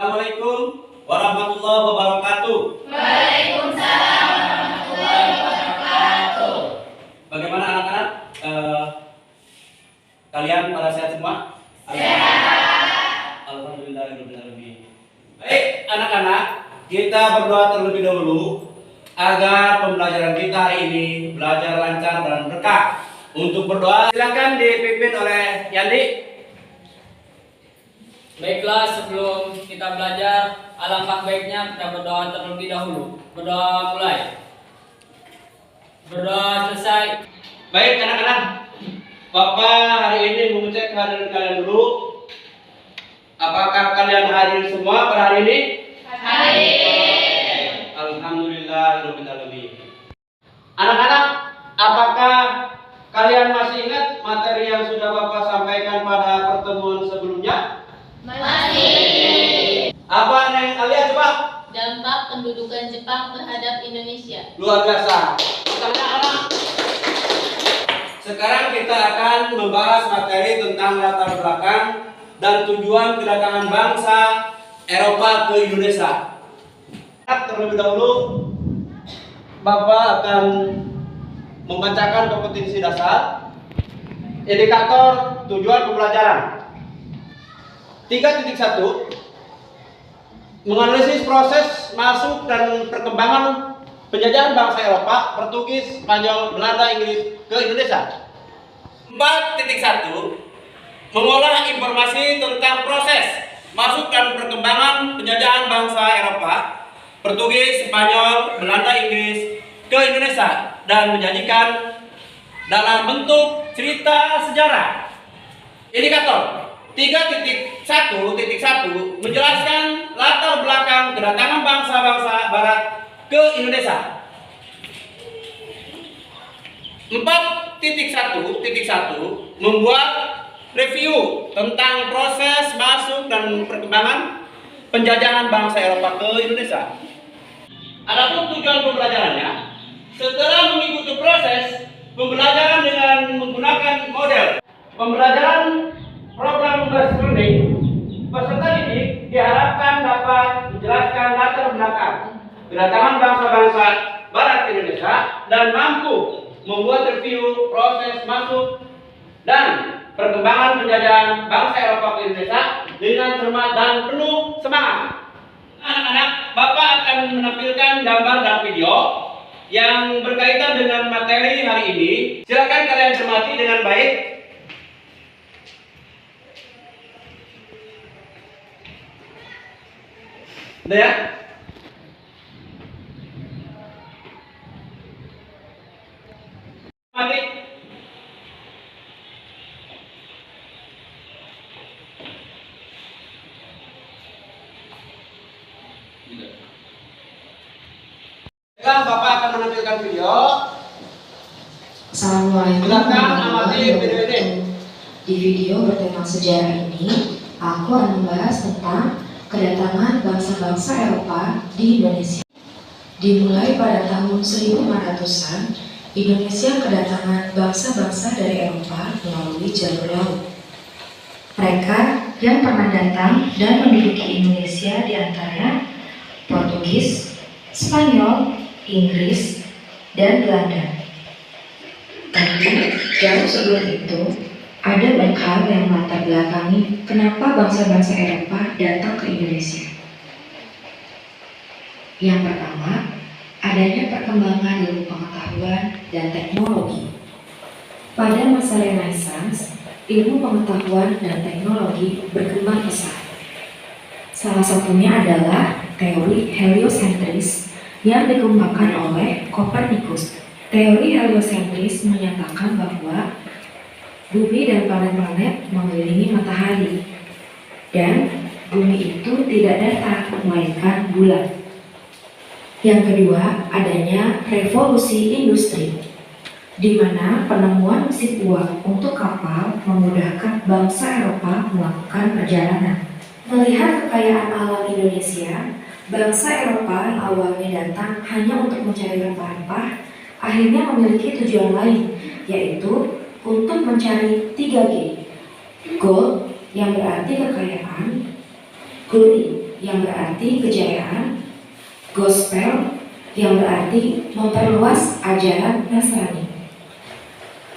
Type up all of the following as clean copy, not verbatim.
Assalamualaikum warahmatullahi wabarakatuh. Waalaikumsalam warahmatullahi wabarakatuh. Bagaimana anak-anak? Kalian pada sehat semua? Sehat. Alhamdulillahirobbilalamin. Baik anak-anak, kita berdoa terlebih dahulu agar pembelajaran kita hari ini belajar lancar dan berkah. Untuk berdoa silakan dipimpin oleh Yandi. Baiklah, sebelum kita belajar, alangkah baiknya kita berdoa terlebih dahulu. Berdoa mulai. Berdoa selesai. Baik anak-anak, Bapak hari ini mengecek kehadiran kalian dulu. Apakah kalian hadir semua pada hari ini? Hadir. Alhamdulillahirobbilalamin. Anak-anak, apakah kalian masih ingat materi yang sudah Bapak sampaikan pada pertemuan sebelumnya? Masih. Apa yang kalian coba? Dampak pendudukan Jepang terhadap Indonesia. Luar biasa. Anak-anak, sekarang kita akan membahas materi tentang latar belakang dan tujuan kedatangan bangsa Eropa ke Indonesia. Terlebih dahulu, Bapak akan membacakan kompetensi dasar, indikator tujuan pembelajaran. 3.1 menganalisis proses masuk dan perkembangan penjajahan bangsa Eropa, Portugis, Spanyol, Belanda, Inggris ke Indonesia. 4.1 mengolah informasi tentang proses masuk dan perkembangan penjajahan bangsa Eropa, Portugis, Spanyol, Belanda, Inggris ke Indonesia dan menyajikan dalam bentuk cerita sejarah. Indikator 3.1.1 menjelaskan latar belakang kedatangan bangsa-bangsa Barat ke Indonesia. 4.1.1 membuat review tentang proses masuk dan perkembangan penjajahan bangsa Eropa ke Indonesia. Adapun tujuan pembelajarannya, setelah mengikuti proses pembelajaran dengan menggunakan model pembelajaran program English Learning, peserta didik diharapkan dapat menjelaskan latar belakang kedatangan bangsa-bangsa Barat ke Indonesia dan mampu membuat review proses masuk dan perkembangan penjajahan bangsa Eropa ke Indonesia dengan cermat dan penuh semangat. Anak-anak, Bapak akan menampilkan gambar dan video yang berkaitan dengan materi hari ini. Silakan kalian cermati dengan baik. Udah ya? Mati. Sekarang Bapak akan menampilkan video. Assalamualaikum Silakan amati video ini. Di video bertema sejarah ini, aku akan membahas tentang kedatangan bangsa-bangsa Eropa di Indonesia. Dimulai pada tahun 1500-an, Indonesia kedatangan bangsa-bangsa dari Eropa melalui jalur laut. Mereka yang pernah datang dan menduduki Indonesia diantaranya Portugis, Spanyol, Inggris, dan Belanda. Tapi jauh sebelum itu, ada banyak hal yang melatar belakangi kenapa bangsa-bangsa Eropa datang ke Indonesia. Yang pertama, adanya perkembangan ilmu pengetahuan dan teknologi. Pada masa Renaissance, ilmu pengetahuan dan teknologi berkembang pesat. Salah satunya adalah teori heliosentris yang dikembangkan oleh Copernicus. Teori heliosentris menyatakan bahwa bumi dan planet-planet mengelilingi matahari, dan bumi itu tidak datar, melainkan bulat. Yang kedua, adanya revolusi industri, di mana penemuan mesin uap untuk kapal memudahkan bangsa Eropa melakukan perjalanan. Melihat kekayaan alam Indonesia, bangsa Eropa yang awalnya datang hanya untuk mencari rempah-rempah, akhirnya memiliki tujuan lain, yaitu untuk mencari 3G. Gold yang berarti kekayaan, glory yang berarti kejayaan, gospel yang berarti memperluas ajaran Nasrani.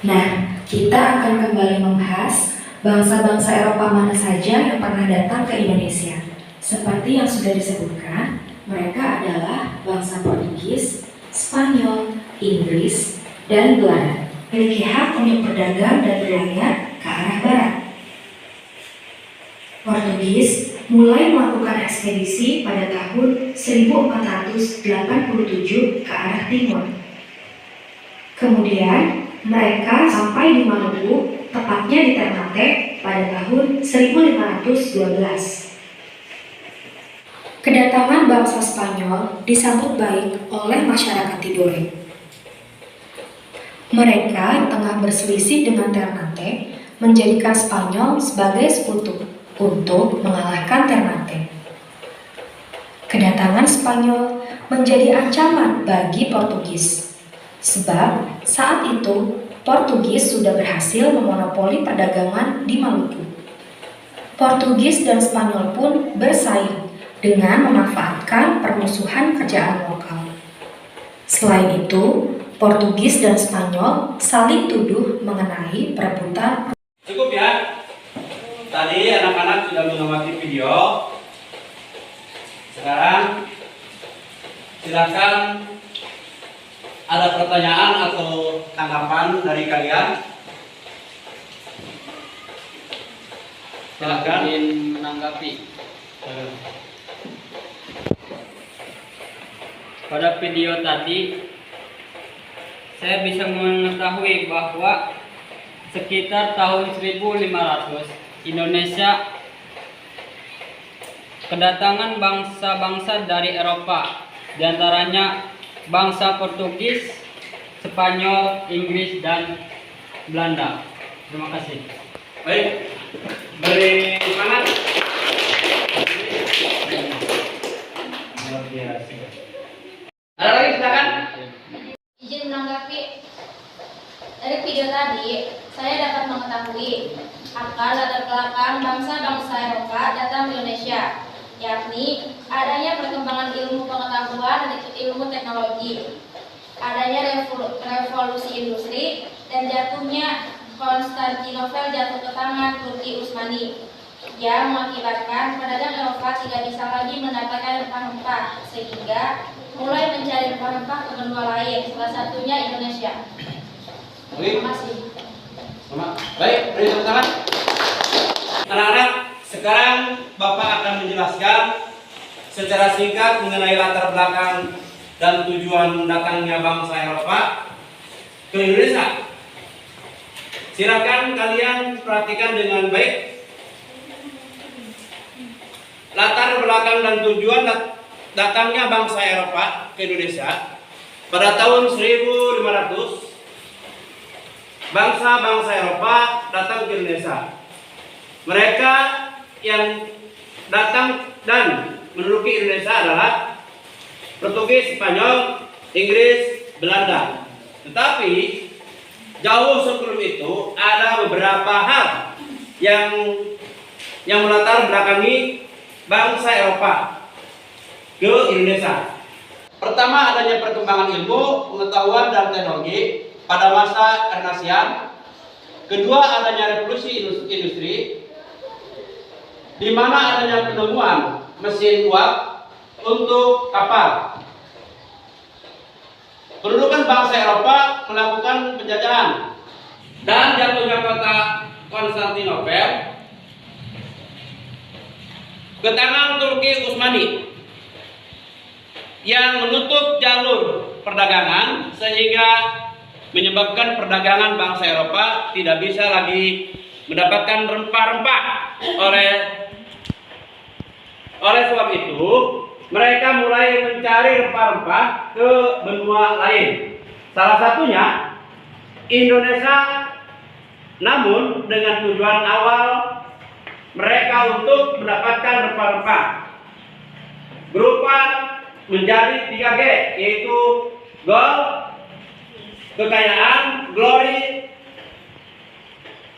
Nah, kita akan kembali membahas bangsa-bangsa Eropa mana saja yang pernah datang ke Indonesia. Seperti yang sudah disebutkan, mereka adalah bangsa Portugis, Spanyol, Inggris, dan Belanda. Memiliki hak untuk berdagang dan berlayar ke arah barat. Portugis mulai melakukan ekspedisi pada tahun 1487 ke arah timur. Kemudian mereka sampai di Maluku, tepatnya di Ternate pada tahun 1512. Kedatangan bangsa Spanyol disambut baik oleh masyarakat Tidore. Mereka tengah berselisih dengan Ternate, menjadikan Spanyol sebagai sekutu untuk mengalahkan Ternate. Kedatangan Spanyol menjadi ancaman bagi Portugis, sebab saat itu Portugis sudah berhasil memonopoli perdagangan di Maluku. Portugis dan Spanyol pun bersaing dengan memanfaatkan permusuhan kerajaan lokal. Selain itu, Portugis dan Spanyol saling tuduh mengenai perebutan. Cukup ya. Tadi anak-anak sudah mengamati video. Sekarang silakan ada pertanyaan atau tanggapan dari kalian. Silakan ingin menanggapi. Pada video tadi saya bisa mengetahui bahwa sekitar tahun 1500 Indonesia kedatangan bangsa-bangsa dari Eropa, diantaranya bangsa Portugis, Spanyol, Inggris, dan Belanda. Terima kasih. Baik, beri semangat. Luar biasa. Ada lagi silakan. Izin menanggapi dari video tadi, saya dapat mengetahui akar latar belakang bangsa-bangsa Eropa datang ke Indonesia, yakni adanya perkembangan ilmu pengetahuan dan ilmu teknologi, adanya revolusi industri, dan jatuhnya Konstantinopel jatuh ke tangan Turki Utsmani, yang mengakibatkan pedagang Eropa tidak bisa lagi mendapatkan rempah-rempah, sehingga mulai mencari rempah-rempah ke benua lain, salah satunya Indonesia. Terima kasih. Baik, beri tepuk tangan. Anak-anak, sekarang Bapak akan menjelaskan secara singkat mengenai latar belakang dan tujuan datangnya bangsa Eropa ke Indonesia. Silakan kalian perhatikan dengan baik latar belakang dan tujuan datangnya bangsa Eropa ke Indonesia pada tahun 1500. Bangsa-bangsa Eropa datang ke Indonesia. Mereka yang datang dan menduduki Indonesia adalah Portugis, Spanyol, Inggris, Belanda. Tetapi jauh sebelum itu ada beberapa hal yang melatar belakangi bangsa Eropa ke Indonesia. Pertama, adanya perkembangan ilmu, pengetahuan, dan teknologi pada masa Renasian. Kedua, adanya revolusi industri, di mana adanya penemuan mesin uap untuk kapal. Pendudukan bangsa Eropa melakukan penjajahan dan jatuhnya kota Konstantinopel ke tangan Turki Utsmani yang menutup jalur perdagangan, sehingga menyebabkan perdagangan bangsa Eropa tidak bisa lagi mendapatkan rempah-rempah. Oleh sebab itu, mereka mulai mencari rempah-rempah ke benua lain. Salah satunya Indonesia, namun dengan tujuan awal mereka untuk mendapatkan rempah-rempah berupa menjadi 3G, yaitu gold, kekayaan, glory,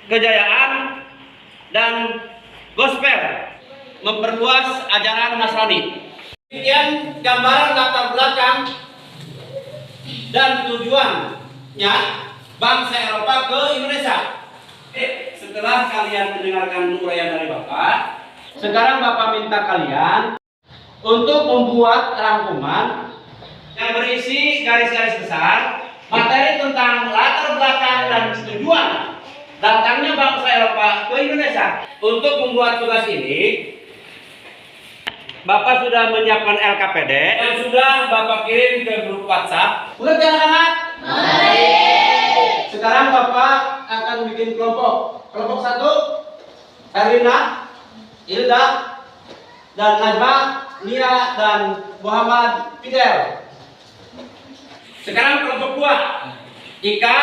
kejayaan, dan gospel. memperluas ajaran Nasrani. Demikian gambaran latar belakang dan tujuannya bangsa Eropa ke Indonesia. Setelah kalian mendengarkan uraian dari Bapak, sekarang Bapak minta kalian untuk membuat rangkuman yang berisi garis-garis besar materi tentang latar belakang dan tujuan datangnya bangsa Eropa ke Indonesia. Untuk membuat tugas ini, Bapak sudah menyiapkan LKPD yang sudah Bapak kirim ke grup WhatsApp. Mengerti anak-anak? Sekarang Bapak akan bikin kelompok. Kelompok 1, Erlina, Hilda, dan Najma, Nia, dan Muhammad Fidel. Sekarang kelompok 2, Ika,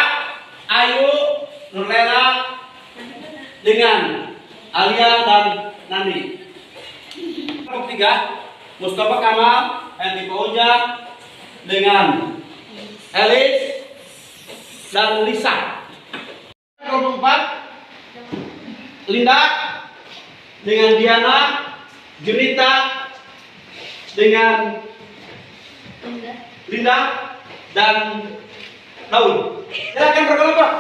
Ayu, Nurlela, dengan Alia dan Nandi. Kelompok 3, Mustafa Kamal, Hendy Pauja, dengan Elis dan Lisa. Kelompok 4, Linda dengan Diana, Junita dengan Linda dan Daud. Silakan berkelompok.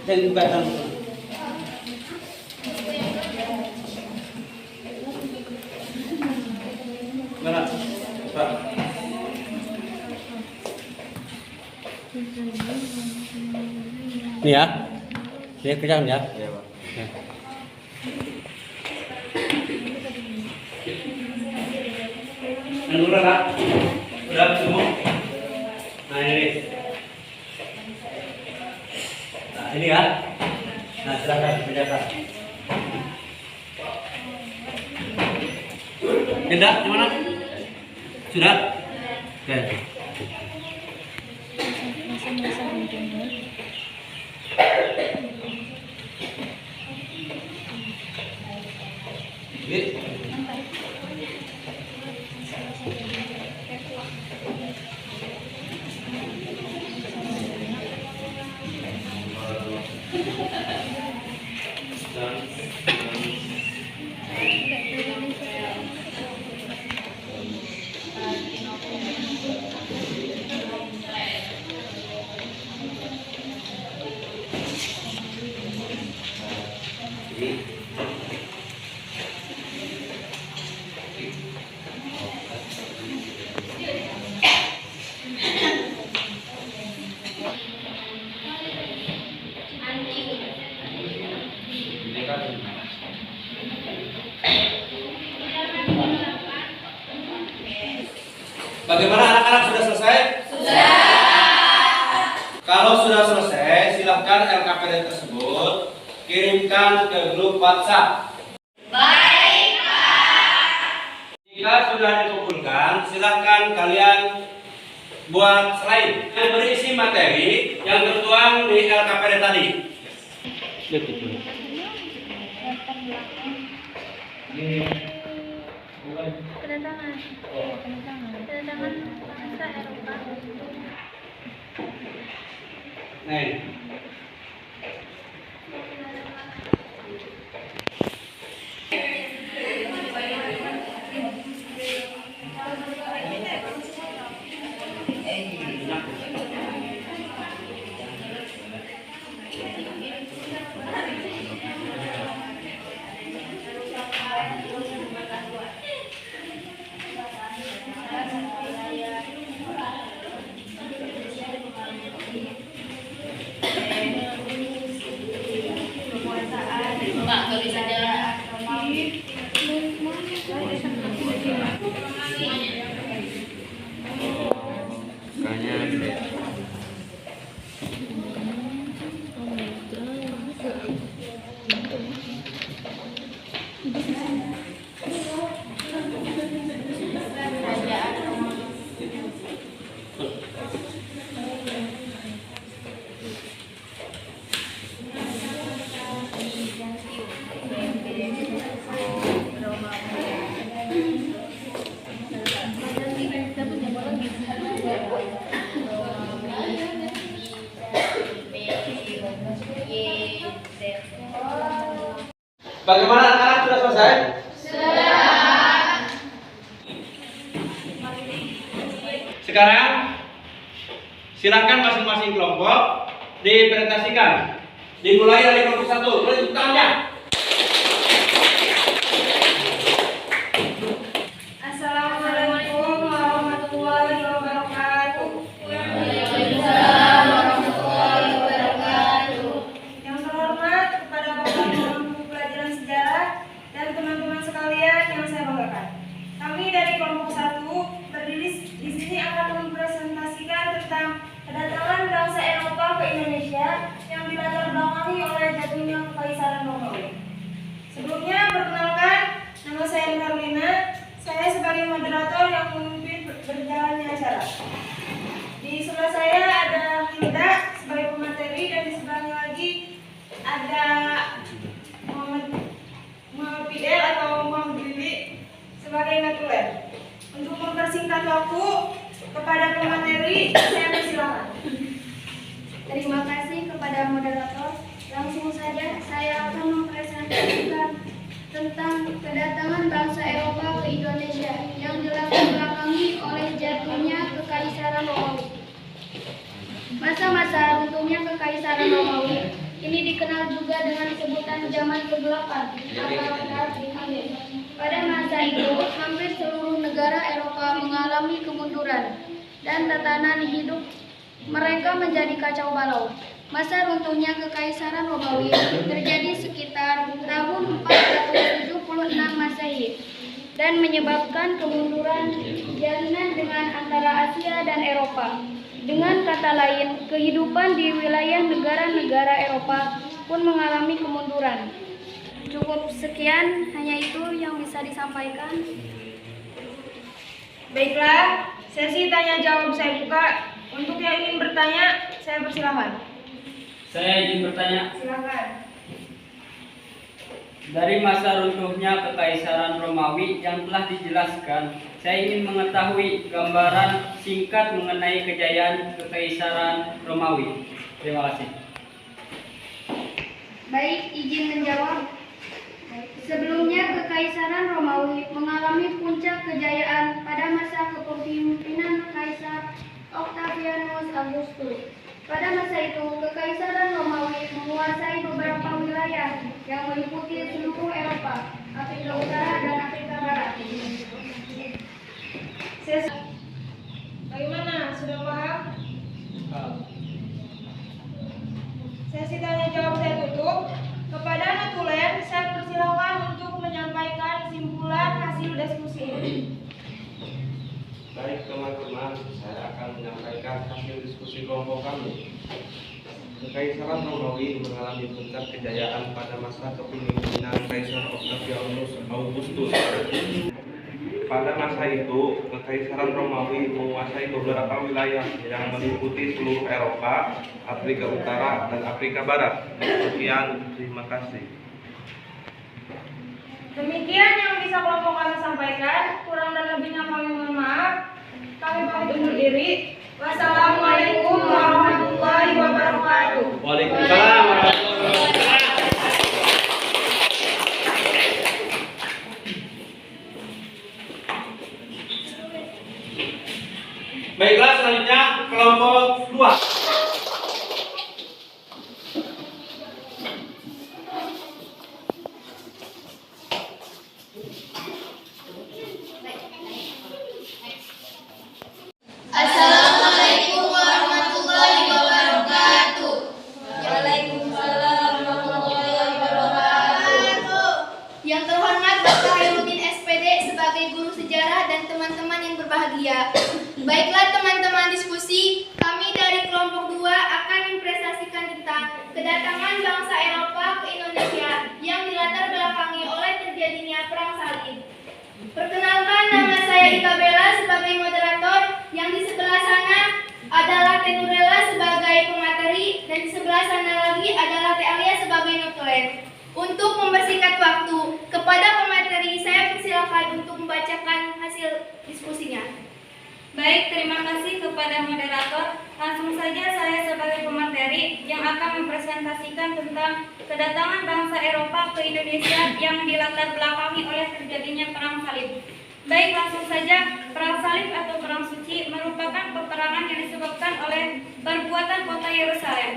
Jadi bukan mana? Pak. Nih ya. Dia kerjaan ya. Iya, Pak. Udah, Pak. Udah semua. Nah, ini. Nah, ini kan. Nah, silakan kerjakan. Tidak, gimana? Sudah? Oke. Bagaimana anak-anak, sudah selesai? Sudah. Kalau sudah selesai, silahkan LKPD tersebut kirimkan ke grup WhatsApp. Baik, Pak. Jika sudah dikumpulkan, silahkan kalian buat slide yang berisi materi yang tertuang di LKPD tadi. Kedatangan bangsa Eropa. Nah, Pak, tulis saja. Bagaimana anak-anak, sudah selesai? Sekarang silakan masing-masing kelompok dipresentasikan. Dimulai dari kelompok 1. Boleh tepuk tangannya. Assalamualaikum warahmatullahi wabarakatuh. Yang terhormat kepada Bapak Guru Pelajaran Sejarah dan teman-teman sekalian yang saya banggakan. Kami dari kelompok 1 berdiri di sini akan mempresentasikan tentang kedatangan bangsa Eropa ke Indonesia yang dilatar belakangi oleh jatuhnya Kekaisaran Romawi. Sebelumnya perkenalkan, nama saya Carolina. Saya sebagai moderator yang memimpin berjalannya acara. Di sebelah saya ada Hilda sebagai pemateri dan di sebelahnya lagi ada Muhammad Fidel atau Muhammad Billy sebagai natuler. Untuk mempersingkat waktu kepada pemateri, saya persilakan. Terima kasih kepada moderator. Langsung saja saya akan mempresentasikan tentang kedatangan bangsa Eropa ke Indonesia yang dilatar belakangi oleh jatuhnya Kekaisaran Romawi. Masa-masa runtuhnya Kekaisaran Romawi ini dikenal juga dengan sebutan zaman kegelapan atau pada masa itu, hampir seluruh negara Eropa mengalami kemunduran dan tatanan hidup mereka menjadi kacau balau. Masa runtuhnya Kekaisaran Romawi terjadi sekitar tahun 476 Masehi dan menyebabkan kemunduran jalinan dengan antara Asia dan Eropa. Dengan kata lain, kehidupan di wilayah negara-negara Eropa pun mengalami kemunduran. Cukup sekian, hanya itu yang bisa disampaikan. Baiklah, sesi tanya jawab saya buka. Untuk yang ingin bertanya, saya persilahkan. Saya izin bertanya, Silakan. dari masa runtuhnya Kekaisaran Romawi yang telah dijelaskan, saya ingin mengetahui gambaran singkat mengenai kejayaan Kekaisaran Romawi. Terima kasih. Baik, izin menjawab. Sebelumnya Kekaisaran Romawi mengalami puncak kejayaan pada masa kepemimpinan Kaisar Octavianus Augustus. Pada masa itu, Kekaisaran Romawi menguasai beberapa wilayah yang meliputi seluruh Eropa, Afrika Utara, dan Afrika Barat. Bagaimana? Sudah paham? Sesi tanya jawab saya tutup. Kepada natulen, saya persilakan untuk menyampaikan kesimpulan hasil diskusi. Baik teman-teman, saya akan menyampaikan hasil diskusi kelompok kami. Kekaisaran Romawi mengalami puncak kejayaan pada masa kepemimpinan Kaisar Octavianus Augustus. Pada masa itu, Kekaisaran Romawi menguasai beberapa wilayah yang meliputi seluruh Eropa, Afrika Utara, dan Afrika Barat. Sekian, terima kasih. Demikian yang bisa kelompok kami sampaikan. Kurang dan lebihnya kami mohon maaf. Kami pamit undur diri. Wassalamualaikum warahmatullahi wabarakatuh. Waalaikumsalam warahmatullahi wabarakatuh. Baiklah, selanjutnya kelompok 2. Assalamualaikum warahmatullahi wabarakatuh. Waalaikumsalam warahmatullahi wabarakatuh. Yang terhormat Bapak Hairudin SPD sebagai guru sejarah dan teman-teman yang berbahagia. Baiklah teman-teman diskusi, kami dari kelompok 2 akan mempresentasikan tentang kedatangan bangsa Eropa ke Indonesia yang dilatar belakangi oleh terjadinya perang salib. Perkenalkan, nama saya Ika Bella sebagai moderator, yang di sebelah sana adalah Teh Nurella sebagai pemateri, dan di sebelah sana lagi adalah Teh Alia sebagai notulen. Untuk mempersingkat waktu, kepada pemateri saya persilakan untuk membacakan hasil diskusinya. Baik, terima kasih kepada moderator. Langsung Langsung saja saya sebagai pemateri yang akan mempresentasikan tentang kedatangan bangsa Eropa ke Indonesia yang dilatar belakangi oleh terjadinya perang salib. Baik, langsung saja. Perang salib atau perang suci merupakan peperangan yang disebabkan oleh perbuatan kota Yerusalem.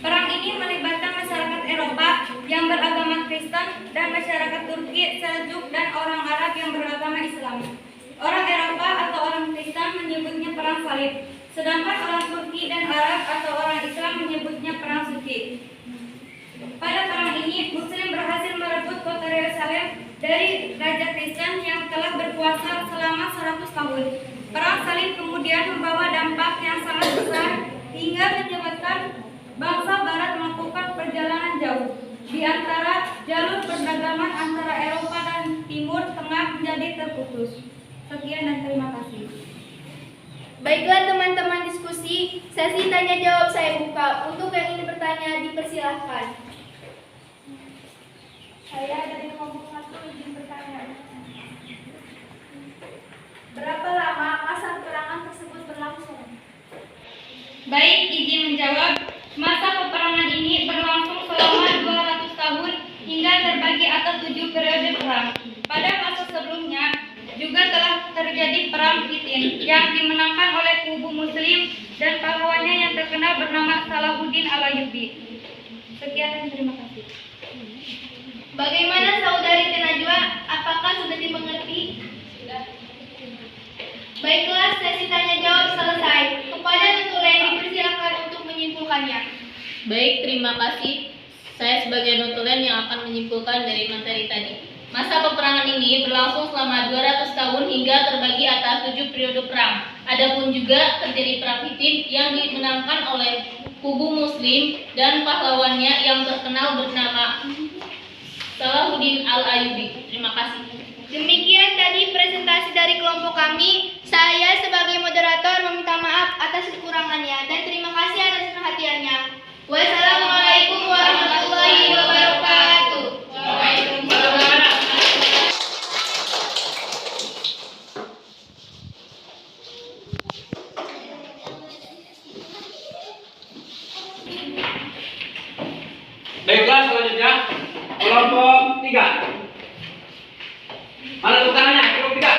Perang ini melibatkan masyarakat Eropa yang beragama Kristen dan masyarakat Turki, Seljuk, dan orang Arab yang beragama Islam. Orang Eropa atau orang Kristen menyebutnya perang salib, sedangkan orang Turki dan Arab atau orang Islam menyebutnya perang suci. Pada perang ini, Muslim berhasil merebut kota Yerusalem dari Raja Kristen yang telah berkuasa selama 100 tahun. Perang salib kemudian membawa dampak yang sangat besar hingga menyebabkan bangsa Barat melakukan perjalanan jauh di antara jalur perdagangan antara Eropa dan Timur Tengah menjadi terputus. Sekian dan terima kasih. Baiklah teman-teman diskusi, sesi tanya jawab saya buka. Untuk yang ingin bertanya dipersilahkan. Saya dari kelompok 1 izin bertanya. Berapa lama masa peperangan tersebut berlangsung? Baik, izin menjawab. Masa peperangan ini berlangsung selama 200 tahun hingga terbagi atas 7 periode perang. Pada masa sebelumnya juga telah terjadi perang Hittin yang dimenangkan oleh kubu Muslim dan pahlawannya yang terkenal bernama Salahuddin Al-Ayyubi. Sekian dan terima kasih. Bagaimana saudari Najwa? Apakah sudah dimengerti? Sudah. Baiklah, sesi tanya jawab selesai. Kepada Nutulen dipersilakan untuk menyimpulkannya. Baik, terima kasih. Saya sebagai notulen yang akan menyimpulkan dari materi tadi. Masa peperangan ini berlangsung selama 200 tahun hingga terbagi atas 7 periode perang. Adapun juga terjadi perang Hittin yang dimenangkan oleh kubu Muslim dan pahlawannya yang terkenal bernama Salahuddin Al-Ayyubi. Terima kasih. Demikian tadi presentasi dari kelompok kami. Saya sebagai moderator meminta maaf atas kekurangannya dan terima kasih atas perhatiannya. Wassalamualaikum warahmatullahi wabarakatuh. Baiklah, selanjutnya kelompok 3. Mana tepuk tangannya? Kelompok 3.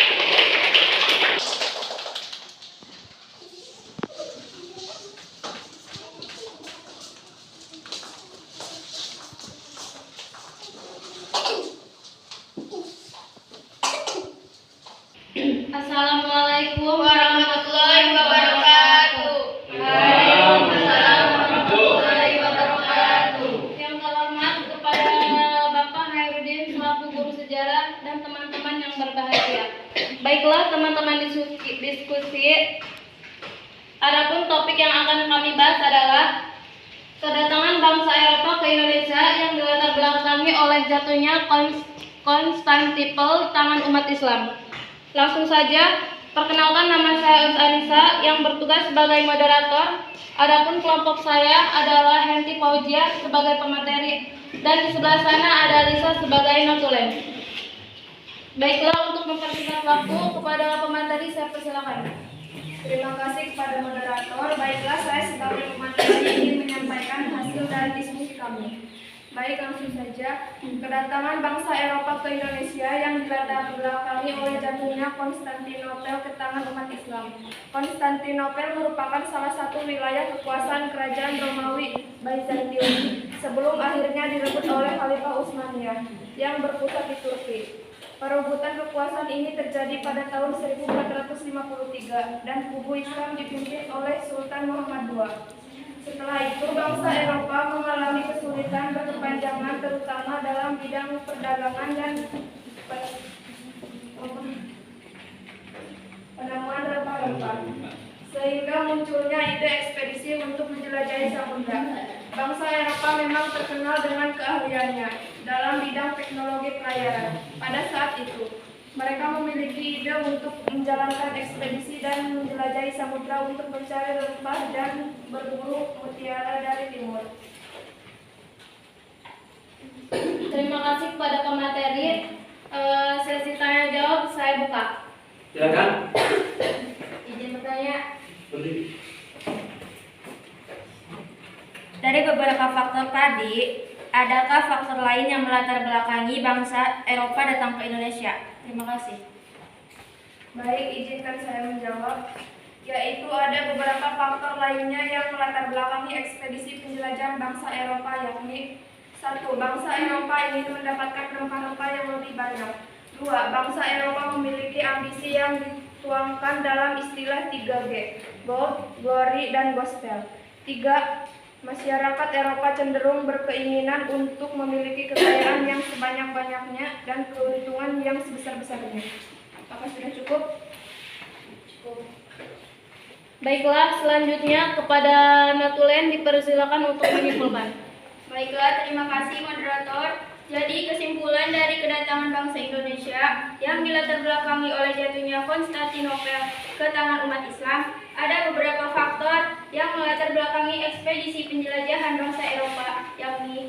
Assalamualaikum Warahmatullahi wabarakatuh. Waalaikumsalam warahmatullahi wabarakatuh. Yang terhormat kepada Bapak Hairudin selaku guru sejarah dan teman-teman yang berbahagia. Baiklah teman-teman diskusi. Adapun topik yang akan kami bahas adalah kedatangan bangsa Eropa ke Indonesia yang dilatar belakangi oleh jatuhnya Konstantinopel di tangan umat Islam. Langsung saja, perkenalkan nama saya Anissa yang bertugas sebagai moderator. Adapun kelompok saya adalah Henti Fauzia sebagai pemateri dan di sebelah sana ada Lisa sebagai notulen. Baiklah, untuk mempersingkat waktu kepada pemateri saya persilakan. Terima kasih kepada moderator. Baiklah, saya sebagai pemateri ingin menyampaikan hasil dari diskusi kami. Baik, langsung saja. Kedatangan bangsa Eropa ke Indonesia yang dilatar belakangi oleh jatuhnya Konstantinopel ke tangan umat Islam. Konstantinopel merupakan salah satu wilayah kekuasaan kerajaan Romawi Byzantium sebelum akhirnya direbut oleh Khalifah Utsmaniyah yang berpusat di Turki. Perebutan kekuasaan ini terjadi pada tahun 1453 dan kubu Islam dipimpin oleh Sultan Muhammad II. Setelah itu, bangsa Eropa mengalami kesulitan berkepanjangan terutama dalam bidang perdagangan dan penemuan rempah-rempah, sehingga munculnya ide ekspedisi untuk menjelajahi samudra. Bangsa Eropa memang terkenal dengan keahliannya dalam bidang teknologi pelayaran. Pada saat itu, mereka memiliki ide untuk menjalankan ekspedisi dan menjelajahi samudra untuk mencari rempah dan berburu mutiara dari timur. Terima kasih kepada pemateri. Sesi tanya jawab saya buka. Silakan. Izin bertanya. Berdiri. Dari beberapa faktor tadi, adakah faktor lain yang melatar belakangi bangsa Eropa datang ke Indonesia? Terima kasih. Baik, izinkan saya menjawab, yaitu ada beberapa faktor lainnya yang melatar belakangi ekspedisi penjelajahan bangsa Eropa, yakni 1. Bangsa Eropa ingin mendapatkan rempah-rempah yang lebih banyak. 2. Bangsa Eropa memiliki ambisi yang dituangkan dalam istilah 3G, Gold, Glory, dan Gospel. 3. Masyarakat Eropa cenderung berkeinginan untuk memiliki kekayaan yang sebanyak-banyaknya dan keuntungan yang sebesar-besarnya. Apakah sudah cukup? Cukup. Baiklah, selanjutnya kepada Natulen dipersilakan untuk menyimpulkan. Baiklah, terima kasih moderator. Jadi kesimpulan dari kedatangan bangsa Indonesia yang dilatar belakangi oleh jatuhnya Konstantinopel ke tangan umat Islam, ada beberapa faktor yang melatar belakangi ekspedisi penjelajahan bangsa Eropa, yakni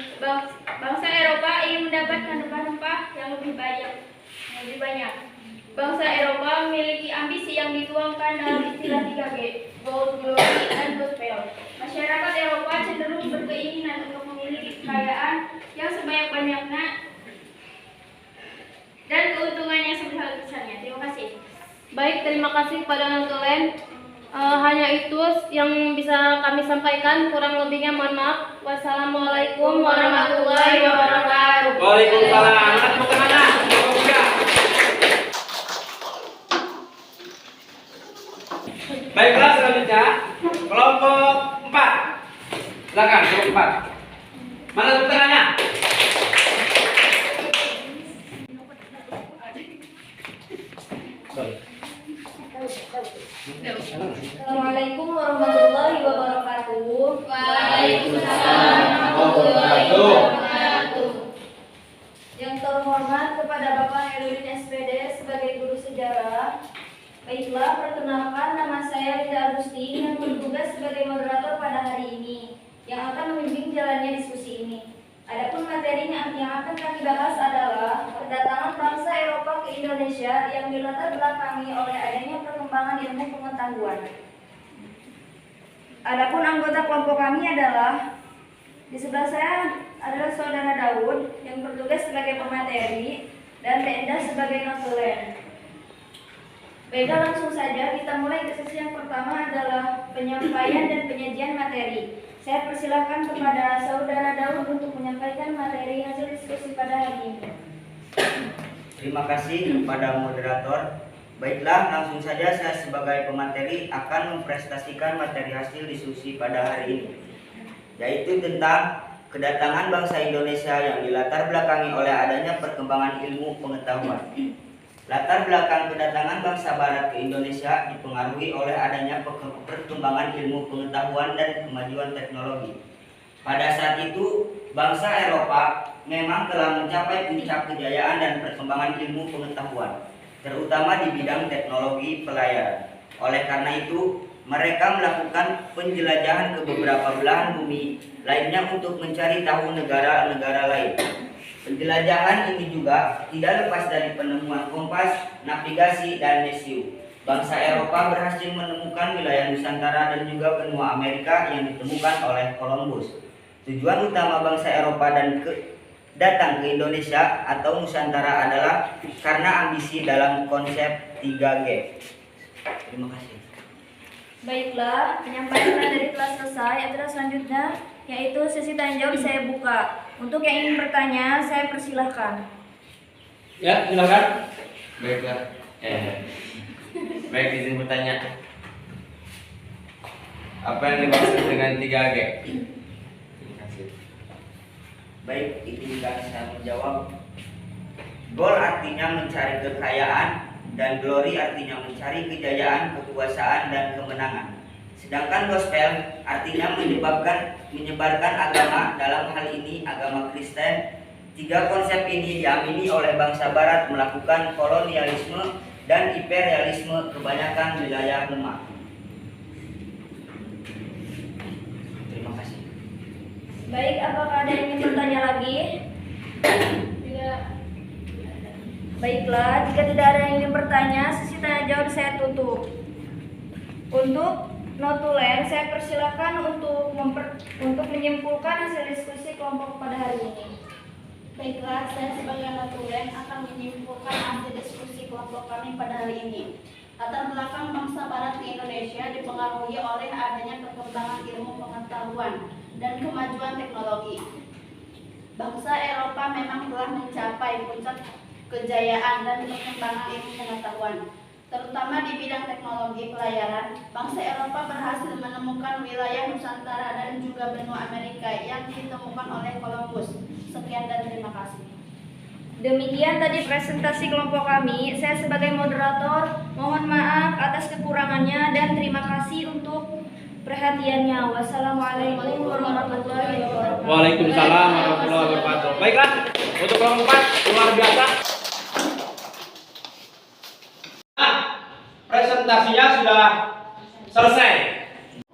bangsa Eropa ingin mendapatkan rempah-rempah yang lebih banyak. Bangsa Eropa memiliki ambisi yang dituangkan dalam istilah 3G, Gold, Glory, dan Gospel. Masyarakat Eropa cenderung berkeinginan untuk memiliki kekayaan yang sebanyak-banyaknya dan keuntungan yang sebesar-besarnya. Terima kasih. Baik, terima kasih kepada Natulen. Hanya itu yang bisa kami sampaikan, kurang lebihnya mohon maaf. Wassalamualaikum warahmatullahi wabarakatuh. Waalaikumsalam. Anak mau kemana? Mau kuda. Baiklah, selanjutnya kelompok 4. Silakan kelompok 4. Mana tepuk tangannya? Assalamualaikum warahmatullahi wabarakatuh. Waalaikumsalam warahmatullahi wabarakatuh. Yang terhormat kepada Bapak Herudin SPD sebagai guru sejarah. Baiklah, perkenalkan, nama saya Rita Agustin yang bertugas sebagai moderator pada hari ini yang akan membimbing jalannya diskusi ini. Adapun materi yang akan kami bahas adalah kedatangan bangsa Eropa ke Indonesia yang dilatar belakangi oleh adanya perkembangan ilmu pengetahuan. Adapun anggota kelompok kami adalah di sebelah saya adalah saudara Daud yang bertugas sebagai pemateri dan Tenda sebagai notulen. Baiklah, langsung saja kita mulai ke sesi yang pertama adalah penyampaian dan penyajian materi. Saya persilakan kepada saudara Daud untuk menyampaikan materi hasil diskusi pada hari ini. Terima kasih kepada moderator. Baiklah, langsung saja saya sebagai pemateri akan mempresentasikan materi hasil diskusi pada hari ini, yaitu tentang kedatangan bangsa Indonesia yang dilatar belakangi oleh adanya perkembangan ilmu pengetahuan. Latar belakang kedatangan bangsa Barat ke Indonesia dipengaruhi oleh adanya perkembangan ilmu pengetahuan dan kemajuan teknologi. Pada saat itu, bangsa Eropa memang telah mencapai puncak kejayaan dan perkembangan ilmu pengetahuan, terutama di bidang teknologi pelayaran. Oleh karena itu, mereka melakukan penjelajahan ke beberapa belahan bumi lainnya untuk mencari tahu negara-negara lain. Penjelajahan ini juga tidak lepas dari penemuan kompas, navigasi, dan mesiu. Bangsa Eropa berhasil menemukan wilayah Nusantara dan juga benua Amerika yang ditemukan oleh Columbus. Tujuan utama bangsa Eropa datang ke Indonesia atau Nusantara adalah karena ambisi dalam konsep 3G. Terima kasih. Baiklah, penyampaian dari kelas selesai. Aturan selanjutnya yaitu sesi tanya jawab saya buka. Untuk yang ingin bertanya, saya persilahkan. Ya, silakan. Baiklah. Baik, izin bertanya. Apa yang dimaksud dengan 3G? Terima kasih. Baik, izinkan saya menjawab. Goal artinya mencari kekayaan dan glory artinya mencari kejayaan, kekuasaan, dan kemenangan. Sedangkan gospel artinya menyebarkan agama, dalam hal ini agama Kristen. Tiga konsep ini diamini oleh bangsa Barat melakukan kolonialisme dan imperialisme kebanyakan wilayah lemah. Terima kasih. Baik, apakah ada yang ingin bertanya lagi? Tidak. Baiklah, jika tidak ada yang ingin bertanya, sesi tanya jawab saya tutup. Untuk notulen, saya persilakan untuk menyimpulkan hasil diskusi kelompok pada hari ini. Baiklah, saya sebagai notulen akan menyimpulkan hasil diskusi kelompok kami pada hari ini. Latar belakang bangsa Barat di Indonesia dipengaruhi oleh adanya perkembangan ilmu pengetahuan dan kemajuan teknologi. Bangsa Eropa memang telah mencapai puncak kejayaan dan perkembangan ilmu pengetahuan, terutama di bidang teknologi pelayaran. Bangsa Eropa berhasil menemukan wilayah Nusantara dan juga benua Amerika yang ditemukan oleh Columbus. Sekian dan terima kasih. Demikian tadi presentasi kelompok kami. Saya sebagai moderator mohon maaf atas kekurangannya dan terima kasih untuk perhatiannya. Wassalamualaikum warahmatullahi wabarakatuh. Waalaikumsalam warahmatullahi wabarakatuh. Baiklah, untuk kelompok 4 luar biasa. Nah, presentasinya sudah selesai.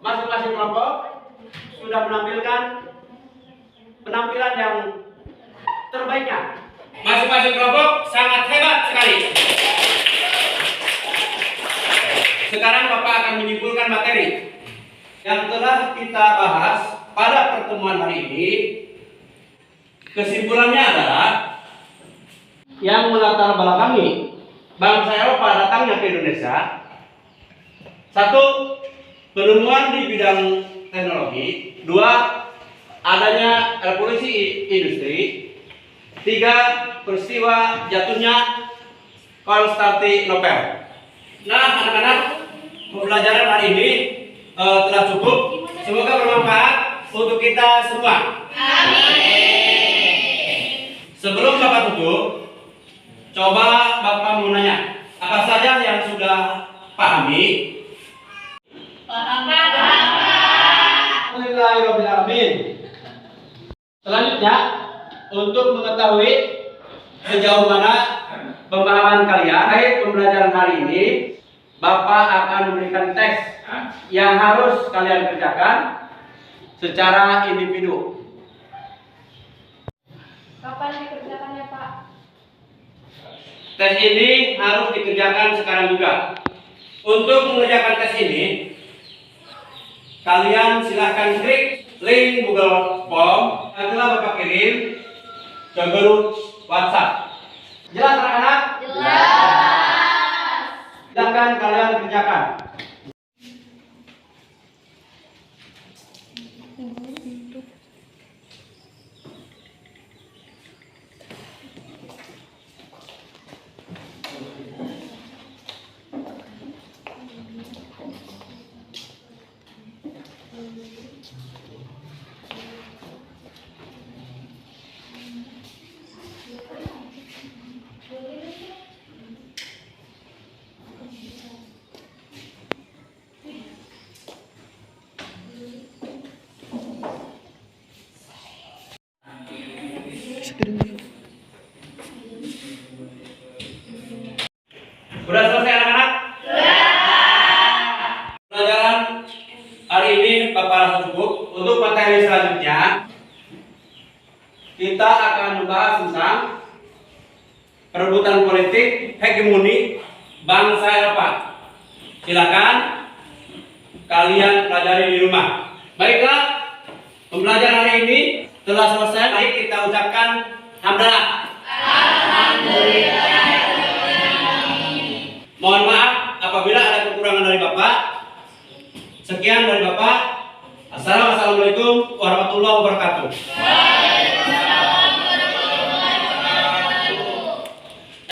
Masing-masing kelompok sudah menampilkan penampilan yang terbaiknya. Masing-masing kelompok sangat hebat sekali. Sekarang Bapak akan menyimpulkan materi yang telah kita bahas pada pertemuan hari ini. Kesimpulannya adalah yang melatar belakangi bangsa Eropa datangnya ke Indonesia. 1. Penemuan di bidang teknologi. 2. Adanya revolusi industri. 3. Peristiwa jatuhnya Konstantinopel. Nah, anak-anak, pembelajaran hari ini telah cukup. Semoga bermanfaat untuk kita semua. Sebelum Bapak tutup, coba Bapak mau nanya, apa saja yang sudah pahami? Alhamdulillahirrahmanirrahim. Selanjutnya, untuk mengetahui sejauh mana pemahaman kalian baik pembelajaran hari ini, Bapak akan memberikan tes yang harus kalian kerjakan secara individu. Kapan dikerjakannya, Pak? Tes ini harus dikerjakan sekarang juga. Untuk mengerjakan tes ini, kalian silahkan klik link Google Form yang telah Bapak kirim ke grup WhatsApp. Jelas anak-anak? Jelas. Silahkan kalian kerjakan. Sudah selesai anak-anak? Pelajaran hari ini Bapak rasa cukup. Untuk materi selanjutnya, kita akan membahas tentang perebutan politik hegemoni bangsa Eropa. Silakan kalian pelajari di rumah. Baiklah, pembelajaran hari ini telah selesai. Baik, kita ucapkan hamdalah. Alhamdulillah. Mohon maaf apabila ada kekurangan dari Bapak. Sekian dari Bapak. Assalamualaikum warahmatullahi wabarakatuh.